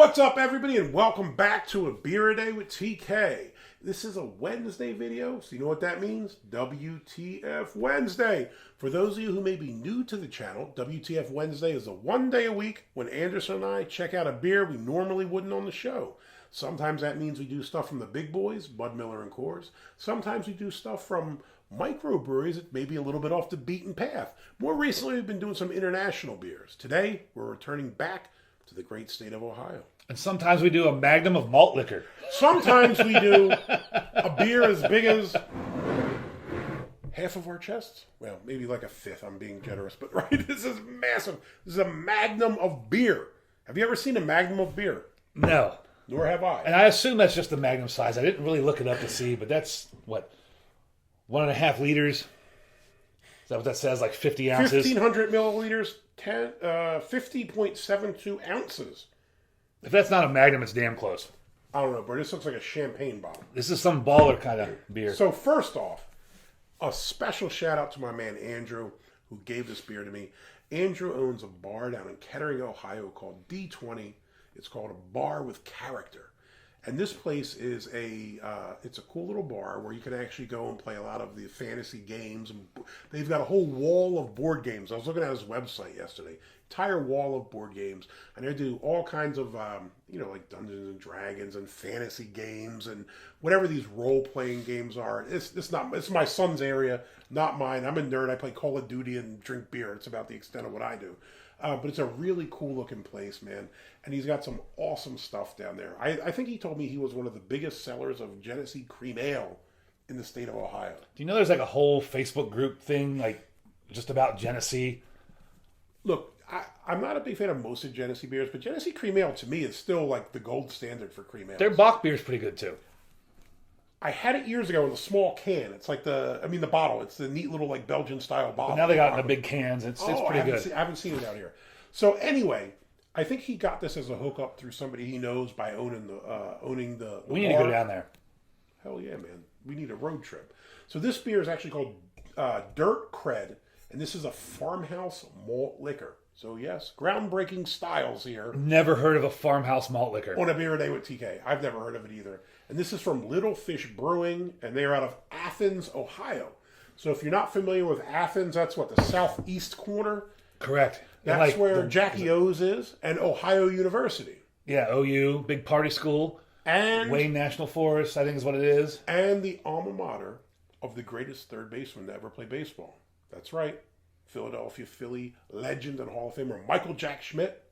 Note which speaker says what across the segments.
Speaker 1: What's up, everybody, and welcome back to A Beer A Day with TK. This is a Wednesday video, so you know what that means? WTF Wednesday. For those of you who may be new to the channel, WTF Wednesday is a one day a week when Anderson and I check out a beer we normally wouldn't on the show. Sometimes that means we do stuff from the big boys, Bud Miller and Coors. Sometimes we do stuff from microbreweries that may be a little bit off the beaten path. More recently, we've been doing some international beers. Today, we're returning back to the great state of Ohio.
Speaker 2: And sometimes we do a magnum of malt liquor.
Speaker 1: Sometimes we do a beer as big as half of our chests. Well, maybe like a fifth, I'm being generous. But right, this is massive. This is a magnum of beer. Have you ever seen a magnum of beer?
Speaker 2: No.
Speaker 1: Nor have I.
Speaker 2: And I assume that's just the magnum size. I didn't really look it up to see, but that's, what, 1.5 liters? Is that what that says, like 50 ounces?
Speaker 1: 1,500 milliliters, 50.72 ounces.
Speaker 2: If that's not a magnum, it's damn close.
Speaker 1: I don't know, bro. This looks like a champagne bottle.
Speaker 2: This is some baller kind of beer.
Speaker 1: So first off, a special shout out to my man Andrew, who gave this beer to me. Andrew owns a bar down in Kettering, Ohio called D20. It's called A Bar with Character. And this place is it's a cool little bar where you can actually go and play a lot of the fantasy games. They've got a whole wall of board games. I was looking at his website yesterday. Entire wall of board games. And they do all kinds of, like Dungeons and Dragons and fantasy games and whatever these role-playing games are. It's my son's area, not mine. I'm a nerd. I play Call of Duty and drink beer. It's about the extent of what I do. But it's a really cool-looking place, man. And he's got some awesome stuff down there. I think he told me he was one of the biggest sellers of Genesee Cream Ale in the state of Ohio.
Speaker 2: Do you know there's like a whole Facebook group thing, like, just about Genesee?
Speaker 1: Look, I'm not a big fan of most of Genesee beers, but Genesee Cream Ale, to me, is still like the gold standard for cream ale.
Speaker 2: Their Bock beer's pretty good, too.
Speaker 1: I had it years ago in a small can. It's like the bottle. It's the neat little like Belgian-style bottle.
Speaker 2: But now they got it in the big cans. It's pretty good.
Speaker 1: I haven't seen it out here. So anyway, I think he got this as a hookup through somebody he knows by owning the
Speaker 2: We need to go down there.
Speaker 1: Hell yeah, man. We need a road trip. So this beer is actually called Dirt Cred, and this is a Farmhouse malt liquor. So yes, groundbreaking styles here.
Speaker 2: Never heard of a Farmhouse malt liquor.
Speaker 1: On A Beer A Day with TK. I've never heard of it either. And this is from Little Fish Brewing, and they are out of Athens, Ohio. So if you're not familiar with Athens, that's what, the southeast corner?
Speaker 2: Correct.
Speaker 1: That's where Jackie O's is, and Ohio University.
Speaker 2: Yeah, OU, big party school.
Speaker 1: And
Speaker 2: Wayne National Forest, I think is what it is.
Speaker 1: And the alma mater of the greatest third baseman to ever play baseball. That's right. Philadelphia Philly legend and Hall of Famer Michael Jack Schmidt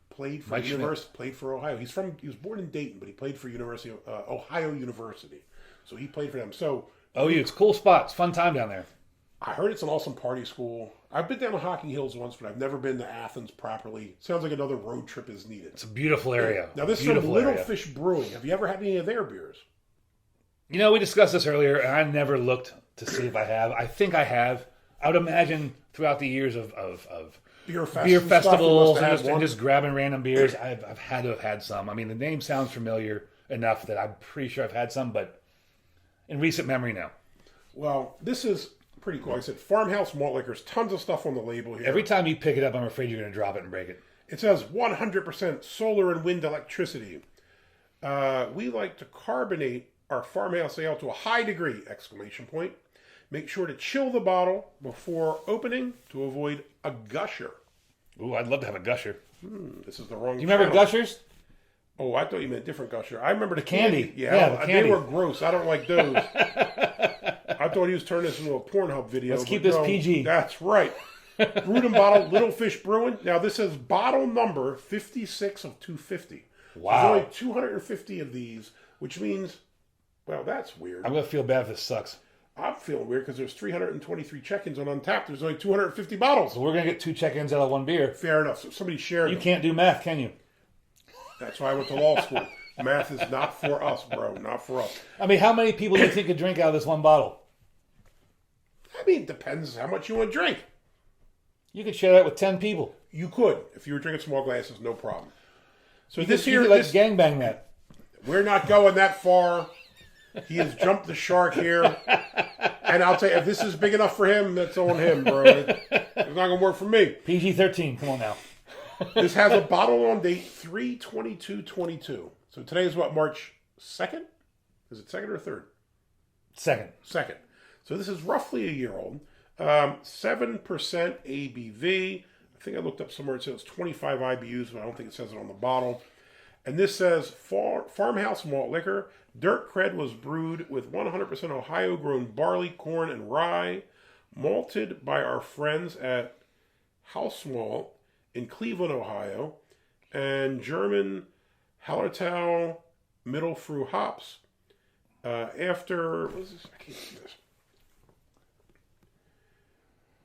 Speaker 1: played for Ohio. He was born in Dayton, but he played for Ohio University. So he played for them. So
Speaker 2: OU, it's a cool spot. It's a fun time down there.
Speaker 1: I heard it's an awesome party school. I've been down to Hocking Hills once, but I've never been to Athens properly. Sounds like another road trip is needed.
Speaker 2: It's a beautiful area.
Speaker 1: Now this is from Little Fish Brewing. Have you ever had any of their beers?
Speaker 2: You know, we discussed this earlier, and I never looked to see if I have. I think I have. I would imagine throughout the years of
Speaker 1: beer
Speaker 2: festivals and just grabbing random beers, I've had to have had some. I mean, the name sounds familiar enough that I'm pretty sure I've had some, but in recent memory, no.
Speaker 1: Well, this is pretty cool. Like I said, Farmhouse malt liquors, tons of stuff on the label here.
Speaker 2: Every time you pick it up, I'm afraid you're going to drop it and break it.
Speaker 1: It says 100% solar and wind electricity. We like to carbonate our Farmhouse ale to a high degree! Make sure to chill the bottle before opening to avoid a gusher.
Speaker 2: Ooh, I'd love to have a gusher.
Speaker 1: This is the wrong.
Speaker 2: Do you remember gushers?
Speaker 1: Oh, I thought you meant different gusher. I remember the
Speaker 2: candy.
Speaker 1: Yeah,
Speaker 2: the candy.
Speaker 1: They were gross. I don't like those. I thought he was turning this into a Pornhub video.
Speaker 2: Let's keep this PG.
Speaker 1: That's right. Brewed and bottled, Little Fish Brewing. Now this is bottle number 56 of 250.
Speaker 2: Wow.
Speaker 1: There's only 250 of these, which means, well, that's weird.
Speaker 2: I'm going to feel bad if this sucks.
Speaker 1: I'm feeling weird because there's 323 check-ins on Untappd. There's only 250 bottles.
Speaker 2: So we're going to get 2 check-ins out of one beer.
Speaker 1: Fair enough. So somebody shared
Speaker 2: You can't do math, can you?
Speaker 1: That's why I went to law school. Math is not for us, bro. Not for us.
Speaker 2: I mean, how many people do you think could drink out of this one bottle?
Speaker 1: I mean, it depends how much you want to drink.
Speaker 2: You could share that with 10 people.
Speaker 1: You could. If you were drinking small glasses, no problem. So
Speaker 2: you
Speaker 1: this
Speaker 2: could,
Speaker 1: here...
Speaker 2: You could like gangbang that.
Speaker 1: We're not going that far. He has jumped the shark here. And I'll tell you, if this is big enough for him, that's on him, bro. It's not going to work for me.
Speaker 2: PG-13. Come on now.
Speaker 1: This has a bottle on date 3/22/22. So today is what, March 2nd? Is it 2nd or 3rd?
Speaker 2: Second.
Speaker 1: So this is roughly a year old. 7% ABV. I think I looked up somewhere it says 25 IBUs, but I don't think it says it on the bottle. And this says Farmhouse malt liquor. Dirt Cred was brewed with 100% Ohio-grown barley, corn, and rye, malted by our friends at House Malt in Cleveland, Ohio, and German Hallertau Mittelfrüh hops. After what is this? I can't see this.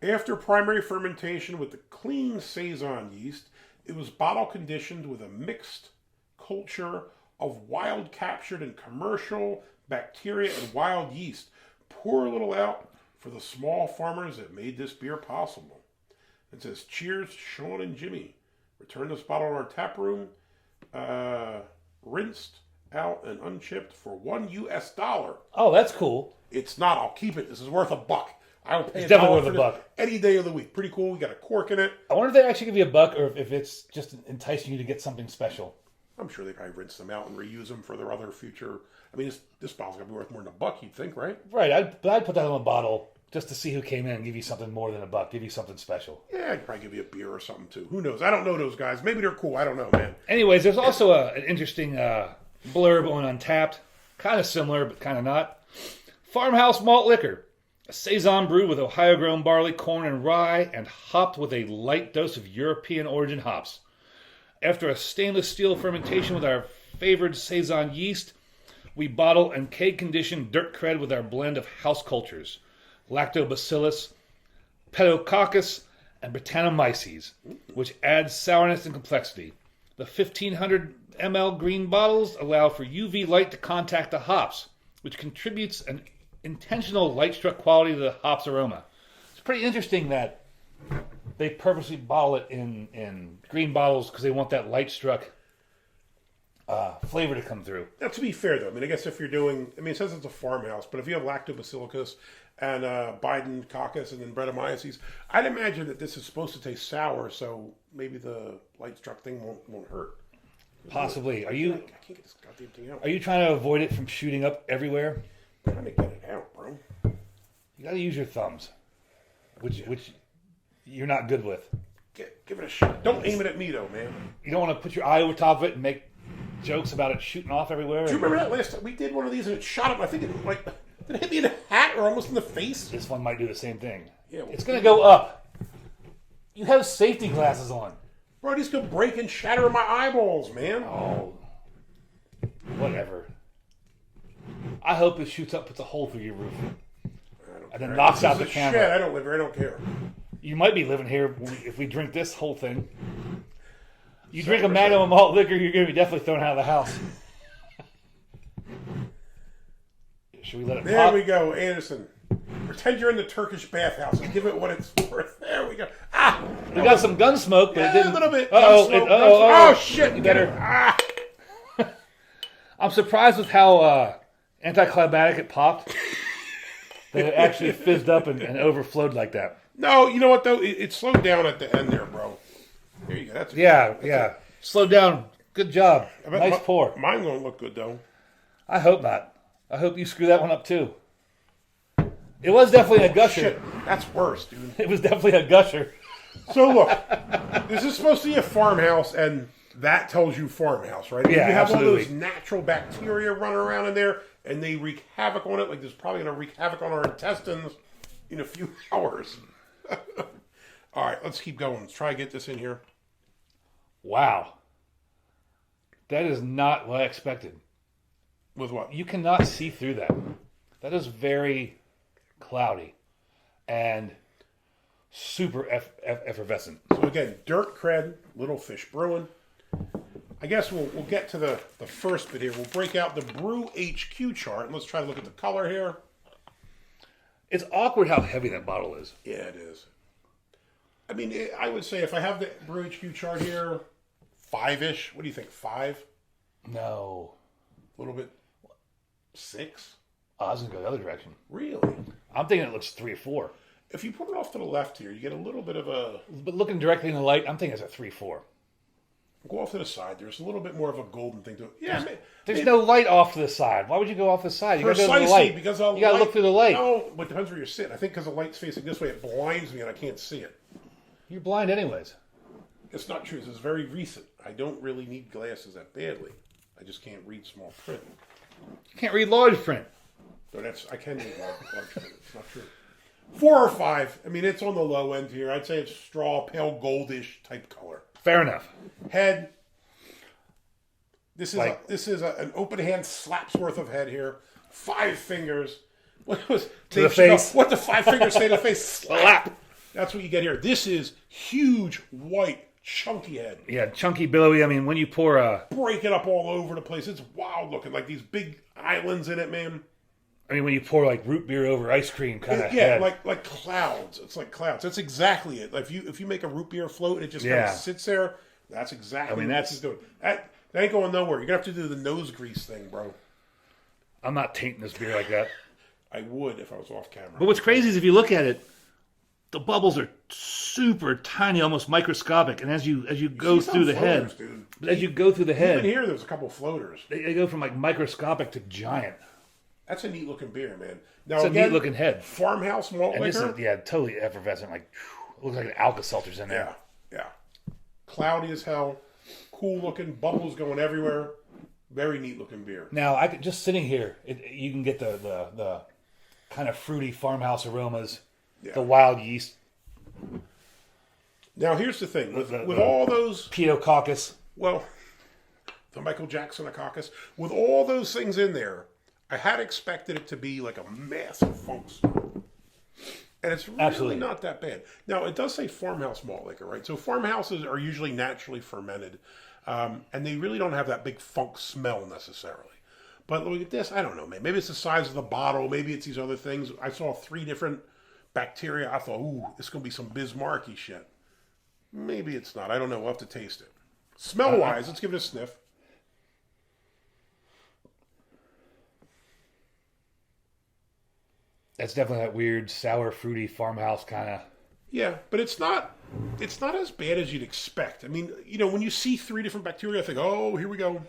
Speaker 1: After primary fermentation with the clean Saison yeast, it was bottle conditioned with a mixed culture of wild captured and commercial bacteria and wild yeast. Pour a little out for the small farmers that made this beer possible. It says, cheers, Sean and Jimmy. Return this bottle in our tap room, rinsed out and unchipped for $1.
Speaker 2: Oh, that's cool.
Speaker 1: It's not. I'll keep it. This is worth $1. I will pay
Speaker 2: It's definitely
Speaker 1: $1
Speaker 2: worth $1
Speaker 1: any day of the week. Pretty cool. We got a cork in it.
Speaker 2: I wonder if they actually give you $1 or if it's just enticing you to get something special.
Speaker 1: I'm sure they probably rinse them out and reuse them for their other future. I mean, this bottle's gonna be worth more than $1, you'd think, right?
Speaker 2: Right. I'd put that on a bottle just to see who came in and give you something more than $1, give you something special.
Speaker 1: Yeah, I'd probably give you a beer or something too. Who knows? I don't know those guys. Maybe they're cool. I don't know, man.
Speaker 2: Anyways, there's also an interesting blurb on Untappd, kind of similar but kind of not. Farmhouse malt liquor, a saison brewed with Ohio-grown barley, corn, and rye, and hopped with a light dose of European origin hops. After a stainless steel fermentation with our favored saison yeast, we bottle and keg condition Dirt Cred with our blend of house cultures, Lactobacillus, Pedococcus, and Brettanomyces, which adds sourness and complexity. The 1,500 ml green bottles allow for UV light to contact the hops, which contributes an intentional light-struck quality to the hops aroma. It's pretty interesting that they purposely bottle it in green bottles because they want that light-struck flavor to come through.
Speaker 1: Now, to be fair, though, I mean, I guess if you're doing, I mean, it says it's a farmhouse, but if you have Lactobacillus and Biden coccus and then Brettanomyces, I'd imagine that this is supposed to taste sour, so maybe the light-struck thing won't hurt.
Speaker 2: Possibly.
Speaker 1: I can't get this goddamn thing out.
Speaker 2: Are you trying to avoid it from shooting up everywhere?
Speaker 1: I'm trying to get it out, bro.
Speaker 2: You got to use your thumbs, which you're not good with.
Speaker 1: Give it a shot. Don't aim it at me, though, man.
Speaker 2: You don't want to put your eye over top of it and make jokes about it shooting off everywhere.
Speaker 1: Do you remember that last time we did one of these and it shot up? I think it like did it hit me in the hat or almost in the face?
Speaker 2: This one might do the same thing.
Speaker 1: Yeah, well,
Speaker 2: it's going to go up. You have safety glasses on.
Speaker 1: Bro, these could break and shatter in my eyeballs, man.
Speaker 2: Oh, whatever. I hope it shoots up, puts a hole through your roof, and then knocks out the camera.
Speaker 1: Shit, I don't live here. I don't care.
Speaker 2: You might be living here if we drink this whole thing. You drink a Magnum malt liquor, you're going to be definitely thrown out of the house. Should we let it pop?
Speaker 1: There we go, Anderson. Pretend you're in the Turkish bathhouse and give it what it's worth. There we go. Ah!
Speaker 2: We got some gun smoke, but it didn't.
Speaker 1: A little bit.
Speaker 2: Oh,
Speaker 1: shit.
Speaker 2: You better.
Speaker 1: Ah!
Speaker 2: I'm surprised with how anticlimactic it popped. That it actually fizzed up and overflowed like that.
Speaker 1: No, you know what, though? It slowed down at the end there, bro. There you go. That's
Speaker 2: yeah. Slow down. Good job. Nice pour.
Speaker 1: Mine won't look good, though.
Speaker 2: I hope not. I hope you screw that one up, too. It was definitely a gusher.
Speaker 1: Shit, that's worse, dude.
Speaker 2: It was definitely a gusher.
Speaker 1: So, look. This is supposed to be a farmhouse, and that tells you farmhouse, right?
Speaker 2: Yeah,
Speaker 1: you have
Speaker 2: absolutely.
Speaker 1: all those natural bacteria running around in there, and they wreak havoc on it. Like, there's probably going to wreak havoc on our intestines in a few hours. All right, let's keep going. Let's try to get this in here.
Speaker 2: Wow. That is not what I expected.
Speaker 1: With what?
Speaker 2: You cannot see through that. That is very cloudy and super effervescent.
Speaker 1: So again, Dirt Cred, Little Fish Brewing. I guess we'll get to the first bit here. We'll break out the Brew HQ chart, and let's try to look at the color here.
Speaker 2: It's awkward how heavy that bottle is.
Speaker 1: Yeah, it is. I mean, I would say if I have the Brew HQ chart here, 5-ish. What do you think, 5?
Speaker 2: No.
Speaker 1: A little bit 6?
Speaker 2: Oh, I was going to go the other direction.
Speaker 1: Really?
Speaker 2: I'm thinking it looks 3 or 4.
Speaker 1: If you put it off to the left here, you get a little bit of a...
Speaker 2: But looking directly in the light, I'm thinking it's a 3-4.
Speaker 1: Go off to the side. There's a little bit more of a golden thing to it. Yeah,
Speaker 2: There's no light off to the side. Why would you go off the side? You got to go to the light.
Speaker 1: Because
Speaker 2: you got to look through the light.
Speaker 1: No, but it depends where you're sitting. I think because the light's facing this way, it blinds me and I can't see it.
Speaker 2: You're blind anyways.
Speaker 1: It's not true. This is very recent. I don't really need glasses that badly. I just can't read small print.
Speaker 2: You can't read large print.
Speaker 1: No, I can read large print. It's not true. 4 or 5. I mean, it's on the low end here. I'd say it's straw, pale goldish type color.
Speaker 2: Fair enough.
Speaker 1: Head. This is an open hand slap's worth of head here. 5 fingers. What was
Speaker 2: to the face?
Speaker 1: What the 5 fingers say to the face? Slap. That's what you get here. This is huge, white, chunky head.
Speaker 2: Yeah, chunky, billowy. I mean, when you pour
Speaker 1: break it up all over the place. It's wild looking, like these big islands in it, man.
Speaker 2: I mean, when you pour like root beer over ice cream, kind of
Speaker 1: yeah,
Speaker 2: head.
Speaker 1: like clouds. It's like clouds. That's exactly it. Like if you make a root beer float and it just kind of sits there, that's exactly what this is doing. That ain't going nowhere. You're gonna have to do the nose grease thing, bro.
Speaker 2: I'm not tainting this beer like that.
Speaker 1: I would if I was off camera.
Speaker 2: But what's crazy is if you look at it, the bubbles are super tiny, almost microscopic, and as you go through the head, as you go through the head,
Speaker 1: even here there's a couple of floaters.
Speaker 2: They go from like microscopic to giant.
Speaker 1: That's a neat looking beer, man. Now
Speaker 2: It's
Speaker 1: again,
Speaker 2: a neat looking head.
Speaker 1: Farmhouse malt
Speaker 2: And
Speaker 1: liquor.
Speaker 2: this is, totally effervescent. Like, looks like an Alka-Seltzer's in there.
Speaker 1: Yeah. Cloudy as hell. Cool looking. Bubbles going everywhere. Very neat looking beer.
Speaker 2: Now, just sitting here, you can get the kind of fruity farmhouse aromas, the wild yeast.
Speaker 1: Now, here's the thing. With all those...
Speaker 2: Pedococcus.
Speaker 1: Well, the Michael Jackson-ococcus. With all those things in there, I had expected it to be like a massive funk smell. And it's really not that bad. Now, it does say farmhouse malt liquor, right? So farmhouses are usually naturally fermented. And they really don't have that big funk smell necessarily. But look at this. I don't know, man. Maybe it's the size of the bottle. Maybe it's these other things. I saw 3 different bacteria. I thought, ooh, this is going to be some Bismarcky shit. Maybe it's not. I don't know. We'll have to taste it. Smell-wise, let's give it a sniff.
Speaker 2: That's definitely that weird, sour, fruity farmhouse kind of.
Speaker 1: Yeah, but it's not as bad as you'd expect. I mean, when you see 3 different bacteria, I think, oh, here we go.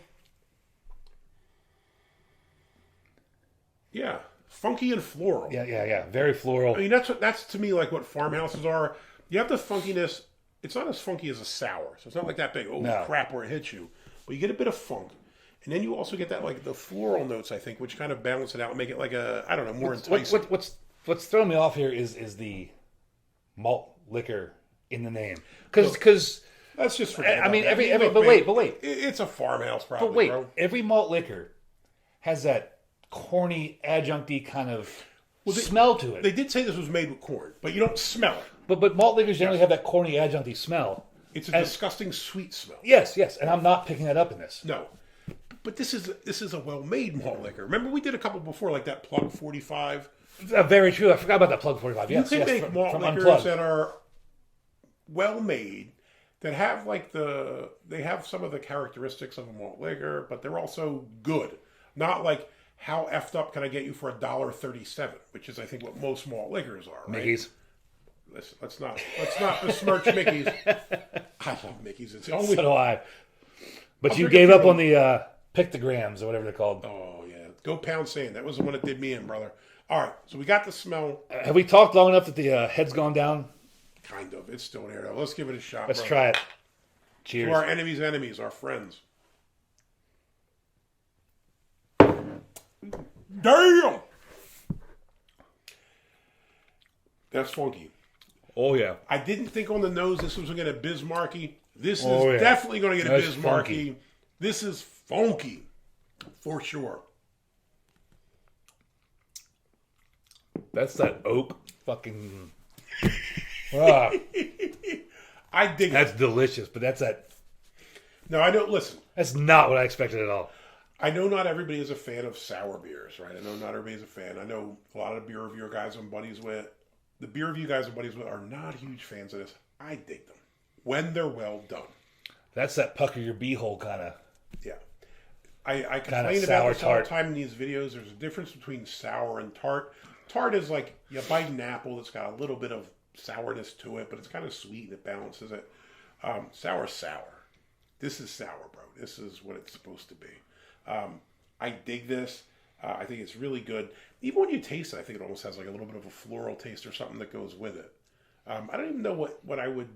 Speaker 1: Yeah, funky and floral.
Speaker 2: Yeah. Very floral.
Speaker 1: I mean, that's to me like what farmhouses are. You have the funkiness. It's not as funky as a sour, so it's not like that big, crap, where it hits you. But you get a bit of funk. And then you also get that, like, the floral notes, I think, which kind of balance it out and make it like a, I don't know, more enticing.
Speaker 2: What's throwing me off here is the malt liquor in the name. Because
Speaker 1: that's just for
Speaker 2: I mean,
Speaker 1: but
Speaker 2: wait.
Speaker 1: It's a farmhouse, probably,
Speaker 2: But wait,
Speaker 1: bro.
Speaker 2: every malt liquor has that corny, adjuncty kind of smell to it.
Speaker 1: They did say this was made with corn, but you don't smell it.
Speaker 2: But malt liquors generally have that corny, adjuncty smell.
Speaker 1: It's a disgusting sweet smell.
Speaker 2: Yes, and I'm not picking that up in this.
Speaker 1: No. But this is a well-made malt liquor. Remember we did a couple before, like that Plug 45?
Speaker 2: Very true. I forgot about that Plug 45. Yes,
Speaker 1: you can make malt
Speaker 2: from
Speaker 1: liquors
Speaker 2: Unplugged.
Speaker 1: that are well-made, that have they have some of the characteristics of a malt liquor, but they're also good. Not like, how effed up can I get you for $1.37, which is, I think, what most malt liquors are, right?
Speaker 2: Mickey's.
Speaker 1: Listen, let's not besmirch Mickey's. I love Mickey's. It's the only...
Speaker 2: So do I. But you gave up on the pictograms or whatever they're called.
Speaker 1: Oh, yeah. Go pound sand. That was the one that did me in, brother. All right. So we got the smell.
Speaker 2: Have we talked long enough that the head's gone down?
Speaker 1: Kind of. It's still there, though. Let's give it a shot.
Speaker 2: Let's try it. Cheers.
Speaker 1: To our enemies' enemies, our friends. Damn! That's funky.
Speaker 2: Oh, yeah.
Speaker 1: I didn't think on the nose this was going to get a Bismarcky. This is definitely going to get a Bismarcky.
Speaker 2: Funky.
Speaker 1: This is funky. For sure.
Speaker 2: That's that oak fucking... I
Speaker 1: dig
Speaker 2: That's
Speaker 1: it.
Speaker 2: delicious, but that's that...
Speaker 1: No, I don't... Listen.
Speaker 2: That's not what I expected at all.
Speaker 1: I know not everybody is a fan of sour beers, right? I know not everybody's a fan. I know a lot of the beer reviewer guys I'm buddies with. The beer review guys I'm buddies with are not huge fans of this. I dig them. When they're well done.
Speaker 2: That's that pucker your beehole kind of...
Speaker 1: Yeah. I complain
Speaker 2: sour
Speaker 1: about this all the
Speaker 2: tart.
Speaker 1: time in these videos. There's a difference between sour and tart. Tart is like you bite an apple that's got a little bit of sourness to it, but it's kind of sweet and it balances it. Sour's sour. This is sour, bro. This is what it's supposed to be. I dig this. I think it's really good. Even when you taste it, I think it almost has like a little bit of a floral taste or something that goes with it. I don't even know what I would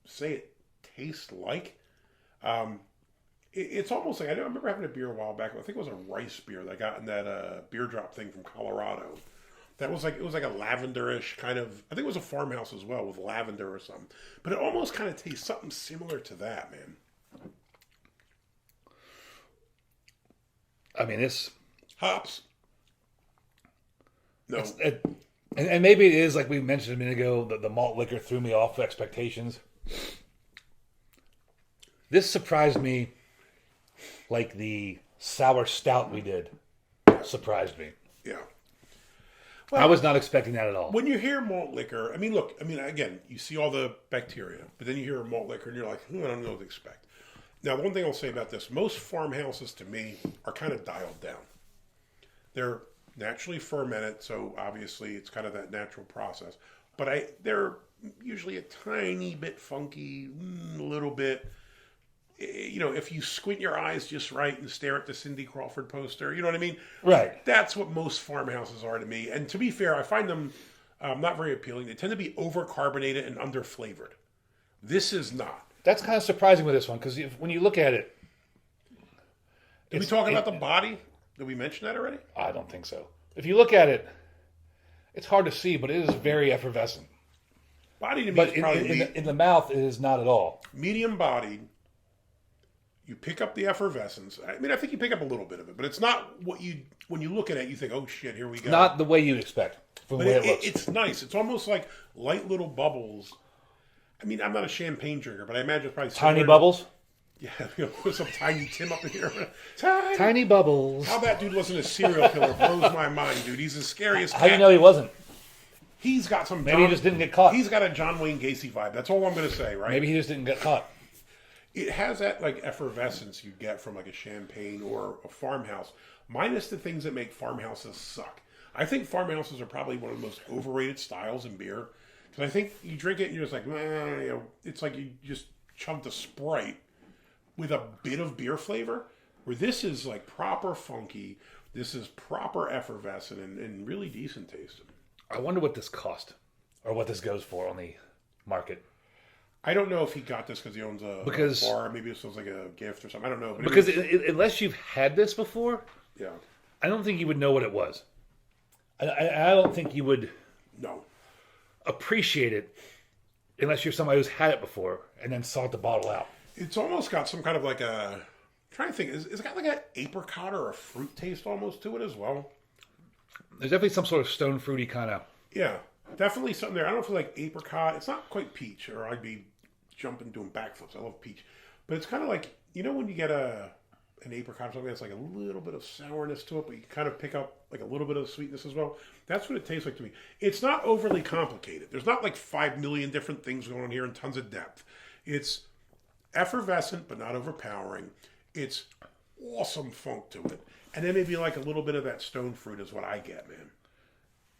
Speaker 1: say it tastes like. It's almost like, I remember having a beer a while back. I think it was a rice beer that I got in that beer drop thing from Colorado. That was like, it was like a lavenderish kind of, I think it was a Farmhouse as well with lavender or something. But it almost kind of tastes something similar to that, man.
Speaker 2: I mean, it's
Speaker 1: hops. No.
Speaker 2: And maybe it is, like we mentioned a minute ago, that the malt liquor threw me off expectations. This surprised me like the sour stout we did surprised me.
Speaker 1: Yeah.
Speaker 2: Well, I was not expecting that at all.
Speaker 1: When you hear malt liquor, I mean, look, again, you see all the bacteria, but then you hear a malt liquor and you're like, I don't know what to expect. Now, one thing I'll say about this, most farmhouses to me are kind of dialed down. They're naturally fermented, so obviously it's kind of that natural process. But they're usually a tiny bit funky, a little bit. If you squint your eyes just right and stare at the Cindy Crawford poster, you know what I mean?
Speaker 2: Right.
Speaker 1: That's what most farmhouses are to me. And to be fair, I find them not very appealing. They tend to be over-carbonated and under-flavored. This is not.
Speaker 2: That's kind of surprising with this one, because when you look at it...
Speaker 1: Did we talk about the body? Did we mention that already?
Speaker 2: I don't think so. If you look at it, it's hard to see, but it is very effervescent.
Speaker 1: Body to me
Speaker 2: But
Speaker 1: is probably...
Speaker 2: in the mouth, it is not at all.
Speaker 1: Medium-bodied. You pick up the effervescence. I mean, I think you pick up a little bit of it, but it's not what you... When you look at it, you think, oh, shit, here we go.
Speaker 2: Not the way you'd expect, from the way it looks.
Speaker 1: It's nice. It's almost like light little bubbles. I mean, I'm not a champagne drinker, but I imagine it's probably...
Speaker 2: Tiny bubbles?
Speaker 1: Yeah, put some Tiny Tim up in here.
Speaker 2: Tiny bubbles.
Speaker 1: How that dude wasn't a serial killer blows my mind, dude. He's the scariest cat.
Speaker 2: How do you know he wasn't?
Speaker 1: He's got some...
Speaker 2: Maybe he just didn't get caught.
Speaker 1: He's got a John Wayne Gacy vibe. That's all I'm going to say, right?
Speaker 2: Maybe he just didn't get caught.
Speaker 1: It has that like effervescence you get from like a champagne or a farmhouse, minus the things that make farmhouses suck. I think farmhouses are probably one of the most overrated styles in beer. Because I think you drink it and you're just like, it's like you just chugged a Sprite with a bit of beer flavor. Where this is like proper funky, this is proper effervescent and really decent tasting.
Speaker 2: I wonder what this cost, or what this goes for on the market.
Speaker 1: I don't know if he got this because he owns a bar. Maybe this was like a gift or something. I don't know. But
Speaker 2: Unless you've had this before,
Speaker 1: yeah,
Speaker 2: I don't think you would know what it was. I don't think you would appreciate it unless you're somebody who's had it before and then sought the bottle out.
Speaker 1: It's almost got some kind of like a... I'm trying to think. Is it got like an apricot or a fruit taste almost to it as well?
Speaker 2: There's definitely some sort of stone fruity kind of...
Speaker 1: Yeah, definitely something there. I don't know if it's like apricot. It's not quite peach, or I'd be jumping doing backflips. I love peach. But it's kind of like, when you get an apricot or something that's like a little bit of sourness to it, but you kind of pick up like a little bit of sweetness as well. That's what it tastes like to me. It's not overly complicated. There's not like 5 million different things going on here and tons of depth. It's effervescent, but not overpowering. It's awesome funk to it. And then maybe like a little bit of that stone fruit is what I get, man.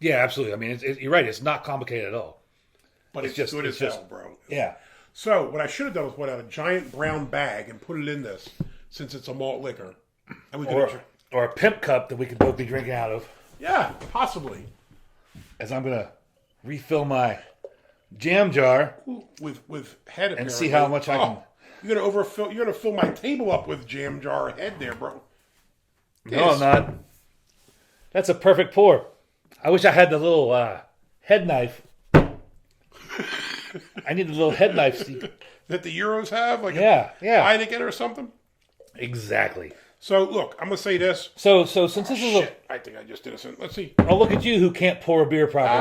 Speaker 2: Yeah, absolutely. I mean, you're right. It's not complicated at all.
Speaker 1: But it's just good as hell, bro.
Speaker 2: Yeah.
Speaker 1: So what I should have done was put out a giant brown bag and put it in this, since it's a malt liquor. And
Speaker 2: or a pimp cup that we could both be drinking out of.
Speaker 1: Yeah, possibly.
Speaker 2: As I'm going to refill my jam jar.
Speaker 1: With head, apparently.
Speaker 2: And see how much I can...
Speaker 1: You're gonna fill my table up with jam jar head there, bro.
Speaker 2: No, I'm not. That's a perfect pour. I wish I had the little head knife. I need the little head knife, Steve.
Speaker 1: That the Euros have? Like
Speaker 2: yeah.
Speaker 1: Heineken or something?
Speaker 2: Exactly.
Speaker 1: So, look, I'm going to say this.
Speaker 2: So since this is a...
Speaker 1: I think I just did a... Let's see.
Speaker 2: Oh, look at you who can't pour a beer properly.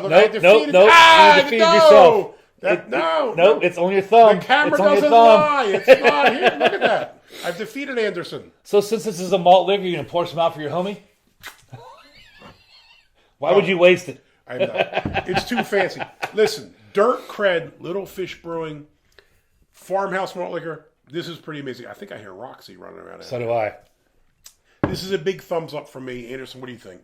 Speaker 1: Look,
Speaker 2: I defeated yourself.
Speaker 1: No,
Speaker 2: it's on your thumb.
Speaker 1: The camera doesn't lie. It's not here. Look at that. I've defeated Anderson.
Speaker 2: So since this is a malt liquor, you're going to pour some out for your homie? Why would you waste it?
Speaker 1: I'm not. It's too fancy. Listen, Dirt Cred, Little Fish Brewing, Farmhouse malt liquor. This is pretty amazing. I think I hear Roxy running around.
Speaker 2: So do I.
Speaker 1: This is a big thumbs up from me. Anderson, what do you think?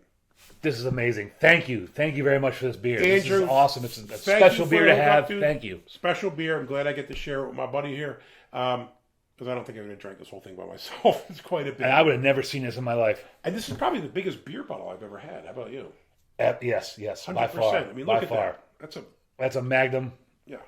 Speaker 2: This is amazing. Thank you. Thank you very much for this beer. This
Speaker 1: Andrew,
Speaker 2: is awesome. It's a
Speaker 1: thank
Speaker 2: special
Speaker 1: you for
Speaker 2: beer to
Speaker 1: the hookup,
Speaker 2: have.
Speaker 1: dude.
Speaker 2: Thank you.
Speaker 1: Special beer. I'm glad I get to share it with my buddy here. Because I don't think I'm going to drink this whole thing by myself. It's quite a bit.
Speaker 2: And I would have never seen this in my life.
Speaker 1: And this is probably the biggest beer bottle I've ever had. How about you?
Speaker 2: Yes,
Speaker 1: 100%.
Speaker 2: by far.
Speaker 1: I mean, look
Speaker 2: by
Speaker 1: at
Speaker 2: far.
Speaker 1: that.
Speaker 2: That's a Magnum.
Speaker 1: Yeah,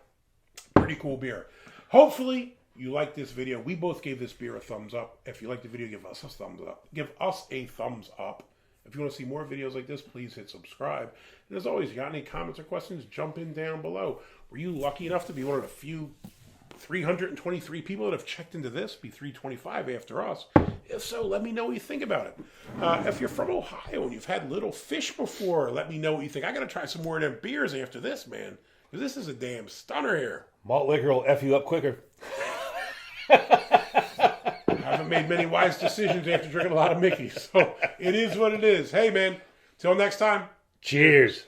Speaker 1: pretty cool beer. Hopefully you like this video. We both gave this beer a thumbs up. If you like the video, give us a thumbs up. Give us a thumbs up. If you want to see more videos like this, please hit subscribe. And as always, you got any comments or questions, jump in down below. Were you lucky enough to be one of the few 323 people that have checked into this? Be 325 after us. If so, let me know what you think about it. If you're from Ohio and you've had Little Fish before, let me know what you think. I got to try some more of them beers after this, man. Because this is a damn stunner here.
Speaker 2: Malt liquor will F you up quicker.
Speaker 1: I haven't made many wise decisions after drinking a lot of Mickey. So it is what it is. Hey, man. Till next time.
Speaker 2: Cheers.